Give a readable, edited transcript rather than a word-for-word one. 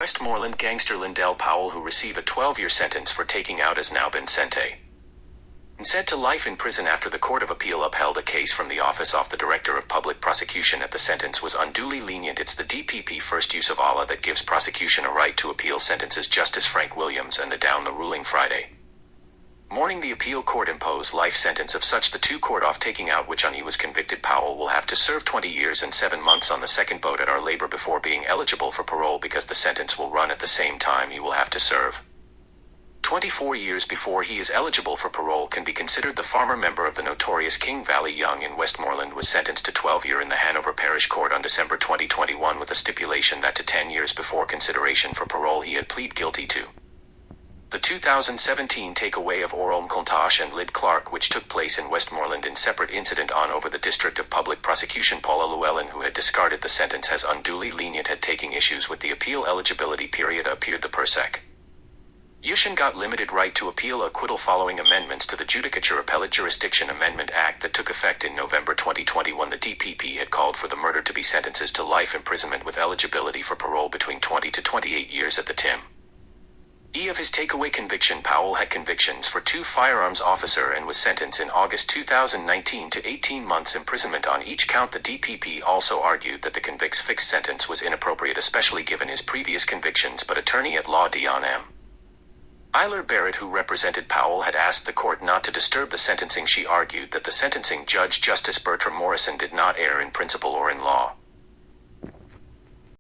Westmoreland gangster Lindell Powell, who received a 12-year sentence for taking out, has now been sentenced to life in prison after the Court of Appeal upheld a case from the Office of the Director of Public Prosecution that the sentence was unduly lenient. It's the DPP first use of Allah that gives prosecution a right to appeal sentences. Justice Frank Williams and down the ruling Friday morning. The appeal court imposed life sentence of such the two court off taking out which on he was convicted. Powell will have to serve 20 years and 7 months on the second boat at our labor before being eligible for parole, because the sentence will run at the same time he will have to serve 24 years before he is eligible for parole. Can be considered the farmer member of the notorious King Valley Young in Westmoreland was sentenced to 12 years in the Hanover Parish Court on December 2021 with a stipulation that to 10 years before consideration for parole he had plead guilty to the 2017 takeaway of Oral McIntosh and Lyd Clark, which took place in Westmoreland in separate incident on over the District of Public Prosecution Paula Llewellyn, who had discarded the sentence as unduly lenient, had taken issues with the appeal eligibility period. Appeared the persec Yushin got limited right to appeal acquittal following amendments to the Judicature Appellate Jurisdiction Amendment Act that took effect in November 2021. The DPP had called for the murder to be sentences to life imprisonment with eligibility for parole between 20 to 28 years at the time of his takeaway conviction. Powell had convictions for 2 firearms officer and was sentenced in August 2019 to 18 months imprisonment on each count. The DPP also argued that the convict's fixed sentence was inappropriate, especially given his previous convictions, but attorney at law Dion M. Eiler Barrett, who represented Powell, had asked the court not to disturb the sentencing. She argued that the sentencing judge, Justice Bertram Morrison, did not err in principle or in law.